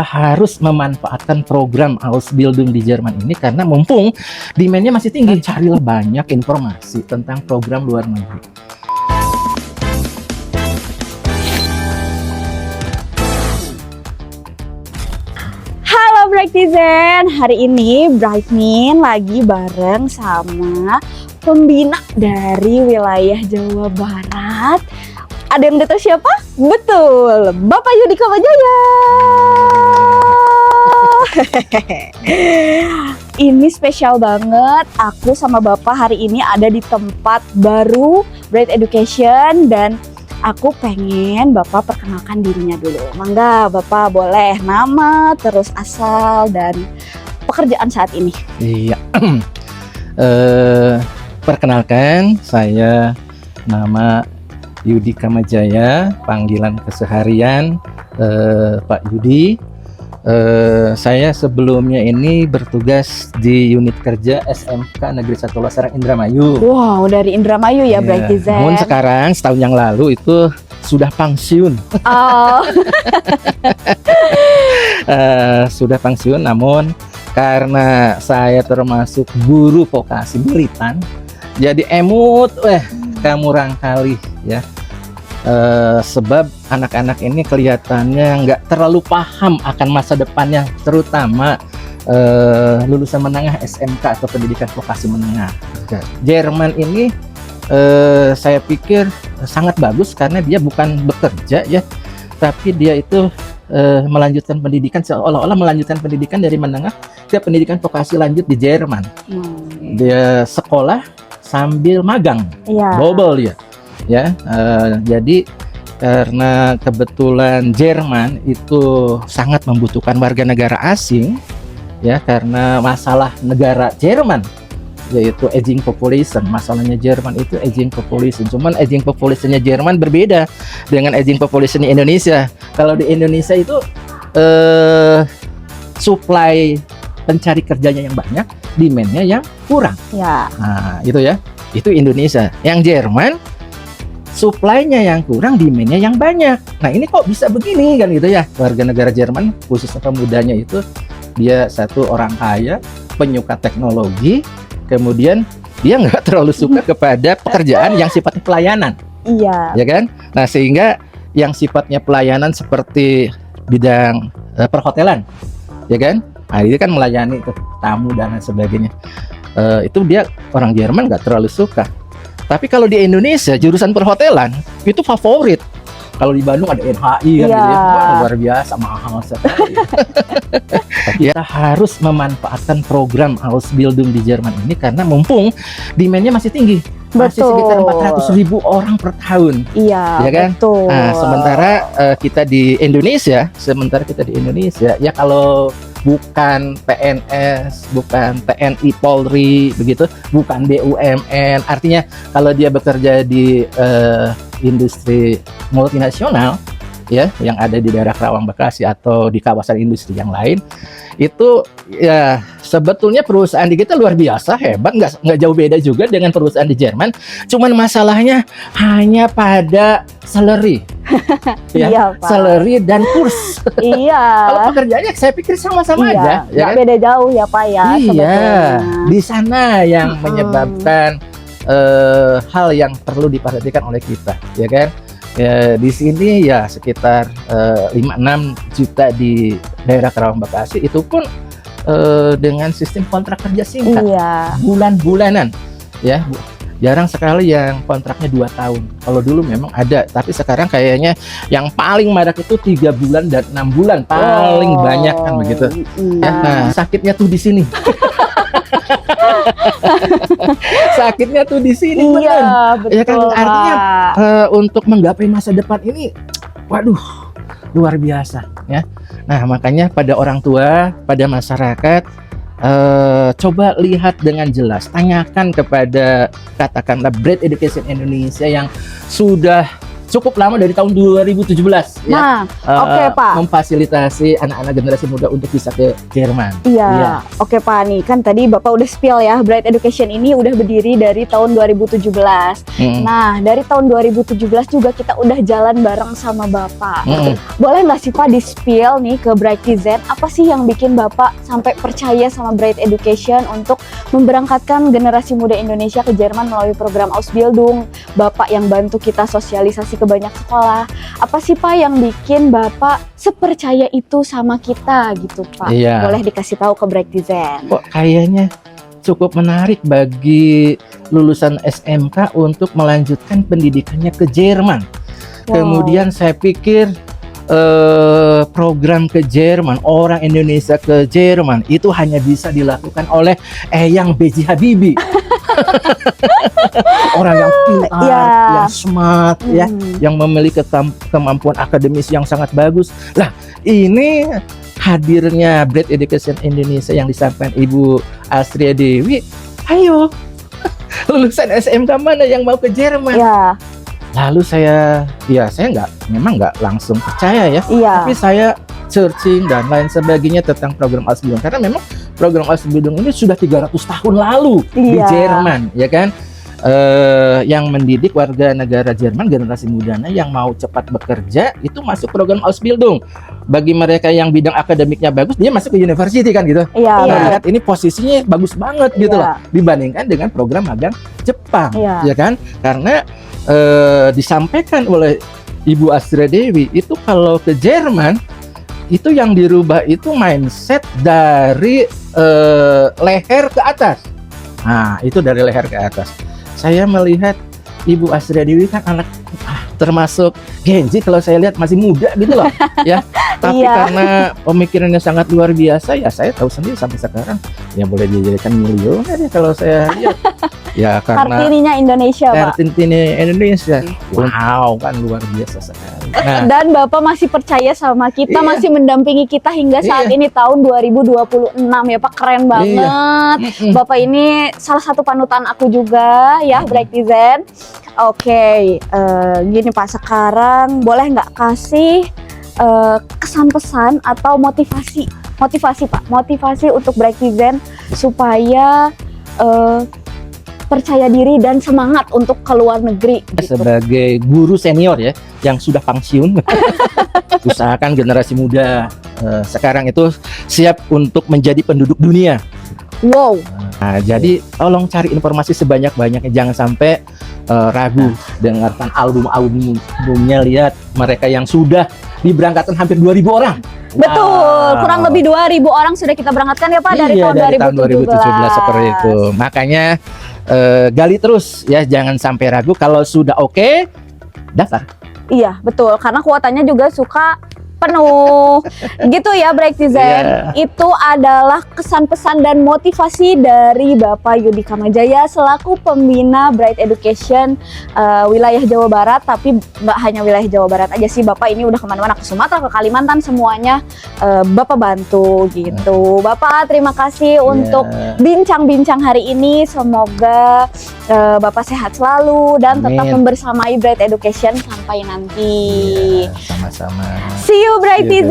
harus memanfaatkan program Ausbildung di Jerman ini karena mumpung demand-nya masih tinggi. Carilah banyak informasi tentang program luar negeri. Halo Brightizen, hari ini Brightmin lagi bareng sama pembina dari wilayah Jawa Barat. Ada yang udah tahu siapa? Betul, Bapak Yudi Kamajaya. Ini spesial banget, aku sama Bapak hari ini ada di tempat baru Bright Education dan aku pengen Bapak perkenalkan dirinya dulu. Mangga Bapak boleh nama, terus asal, dan pekerjaan saat ini. Iya, perkenalkan saya nama Yudi Kamajaya, panggilan keseharian Pak Yudi. Saya sebelumnya ini bertugas di unit kerja SMK Negeri 1 Lasarang Indramayu. Wow, dari Indramayu ya, Brightizen. Namun sekarang setahun yang lalu itu sudah pensiun. Oh. Sudah pensiun, namun karena saya termasuk guru vokasi militan, jadi emut, kamu rangkali ya. Sebab anak-anak ini kelihatannya nggak terlalu paham akan masa depannya, terutama lulusan menengah SMK atau pendidikan vokasi menengah. Jerman ini saya pikir sangat bagus karena dia bukan bekerja ya, tapi dia itu melanjutkan pendidikan, seolah-olah melanjutkan pendidikan dari menengah ke pendidikan vokasi lanjut di Jerman. Dia sekolah sambil magang, double ya. Jadi karena kebetulan Jerman itu sangat membutuhkan warga negara asing ya, karena masalah negara Jerman yaitu aging population. Masalahnya Jerman itu aging population. Cuman aging populationnya Jerman berbeda dengan aging population di Indonesia. Kalau di Indonesia itu supply pencari kerjanya yang banyak, demand-nya yang kurang. Ya. Nah, itu ya. Itu Indonesia. Yang Jerman supply-nya yang kurang, demand-nya yang banyak. Nah, ini kok bisa begini kan gitu ya. Warga negara Jerman, khususnya pemudanya itu, dia satu orang kaya, penyuka teknologi, kemudian dia nggak terlalu suka kepada pekerjaan yang sifatnya pelayanan. Iya. Ya kan? Nah, sehingga yang sifatnya pelayanan seperti bidang perhotelan, ya kan? Nah, ini kan melayani ke tamu dan lain sebagainya. Itu dia orang Jerman nggak terlalu suka. Tapi kalau di Indonesia jurusan perhotelan itu favorit. Kalau di Bandung ada NHI kan, gitu ya. Wah, luar biasa mahal sekali. Kita harus memanfaatkan program Ausbildung di Jerman ini karena mumpung demand-nya masih tinggi. Masih sekitar 400.000 orang per tahun. Iya, ya kan? Betul. Nah, sementara kita di Indonesia ya, kalau bukan PNS, bukan TNI Polri begitu, bukan BUMN, artinya kalau dia bekerja di industri multinasional ya, yang ada di daerah Karawang Bekasi atau di kawasan industri yang lain, itu ya sebetulnya perusahaan di kita luar biasa hebat, nggak jauh beda juga dengan perusahaan di Jerman. Cuman masalahnya hanya pada salary, ya, iya, Pak. salary dan kurs. Iya. Kalau pekerjaannya saya pikir sama-sama aja, ya kan? Beda jauh ya Pak ya. Iya, sebetulnya. di sana yang menyebabkan hal yang perlu diperhatikan oleh kita, ya kan? Ya, di sini ya sekitar 5-6 juta di daerah Karawang Bekasi, itu pun dengan sistem kontrak kerja singkat, bulan-bulanan ya. Jarang sekali yang kontraknya 2 tahun. Kalau dulu memang ada, tapi sekarang kayaknya yang paling marak itu 3 bulan dan 6 bulan paling banyak kan begitu. Ya, nah, sakitnya tuh di sini. Sakitnya tuh di sini, betul. Ya kan, artinya untuk menggapai masa depan ini, waduh, luar biasa ya. Nah, makanya pada orang tua, pada masyarakat, coba lihat dengan jelas, tanyakan kepada katakanlah Bright Education Indonesia yang sudah cukup lama dari tahun 2017 ya. Nah, oke, Pak. Memfasilitasi anak-anak generasi muda untuk bisa ke Jerman. Iya, oke Pak, nih kan tadi Bapak udah spill ya, Bright Education ini udah berdiri dari tahun 2017. Nah, dari tahun 2017 juga kita udah jalan bareng sama Bapak. Boleh nggak sih Pak di-spill nih ke Brightizen, apa sih yang bikin Bapak sampai percaya sama Bright Education untuk memberangkatkan generasi muda Indonesia ke Jerman melalui program Ausbildung? Bapak yang bantu kita sosialisasi ke banyak sekolah. Apa sih Pak yang bikin Bapak sepercaya itu sama kita gitu Pak? Iya. Boleh dikasih tahu ke Brightizen. Kok kayaknya cukup menarik bagi lulusan SMK untuk melanjutkan pendidikannya ke Jerman. Wow. Kemudian saya pikir program ke Jerman, orang Indonesia ke Jerman itu hanya bisa dilakukan oleh Eyang B.J. Habibie. Orang yang pintar, yang smart, ya, yang memiliki kemampuan akademis yang sangat bagus. Lah, ini hadirnya Bright Education Indonesia yang disampaikan Ibu Astria Dewi, ayo lulusan SMK mana yang mau ke Jerman? Ya. Lalu saya memang nggak langsung percaya ya, tapi saya searching dan lain sebagainya tentang program Ausbildung, karena memang program Ausbildung ini sudah 300 tahun lalu di Jerman, ya kan? Yang mendidik warga negara Jerman, generasi mudanya yang mau cepat bekerja itu masuk program Ausbildung. Bagi mereka yang bidang akademiknya bagus, dia masuk ke university kan gitu. Nah, lihat ini posisinya bagus banget gitu loh, dibandingkan dengan program magang Jepang, ya kan? Karena disampaikan oleh Ibu Astria Dewi itu kalau ke Jerman itu yang dirubah itu mindset dari leher ke atas. Nah, itu dari leher ke atas. Saya melihat Ibu Astria Dewi kan anak termasuk Genji, kalau saya lihat masih muda gitu loh ya. Tapi karena pemikirannya sangat luar biasa ya, saya tahu sendiri sampai sekarang ya boleh dijadikan milioner ya kalau saya lihat. Ya karena Kartininya Indonesia, Pak. Kartini Indonesia. Wow, kan luar biasa sekali. Nah, dan Bapak masih percaya sama kita, masih mendampingi kita hingga saat ini tahun 2026 ya Pak, keren banget. Bapak ini salah satu panutan aku juga ya, Brightizen. Oke, gini Pak, sekarang boleh nggak kasih kesan pesan atau motivasi Pak, motivasi untuk Brightizen supaya percaya diri dan semangat untuk ke luar negeri gitu. Sebagai guru senior ya yang sudah pensiun, usahakan generasi muda sekarang itu siap untuk menjadi penduduk dunia. Wow. Nah, jadi tolong cari informasi sebanyak-banyaknya, jangan sampai ragu. Dengarkan album-albumnya, lihat mereka yang sudah diberangkatkan hampir 2.000 orang. Betul, kurang lebih 2.000 orang sudah kita berangkatkan ya Pak dari tahun 2017 seperti itu. Makanya gali terus ya, jangan sampai ragu. Kalau sudah oke, daftar. Iya, betul, karena kuotanya juga suka penuh gitu ya Brightizen. Itu adalah kesan pesan dan motivasi dari Bapak Yudi Kamajaya selaku pembina Bright Education wilayah Jawa Barat. Tapi nggak hanya wilayah Jawa Barat aja sih, Bapak ini udah kemana-mana, ke Sumatera, ke Kalimantan, semuanya Bapak bantu gitu. Bapak terima kasih untuk bincang-bincang hari ini. Semoga Bapak sehat selalu dan tetap membersamai Bright Education sampai nanti. Sama-sama. See you Brightizen.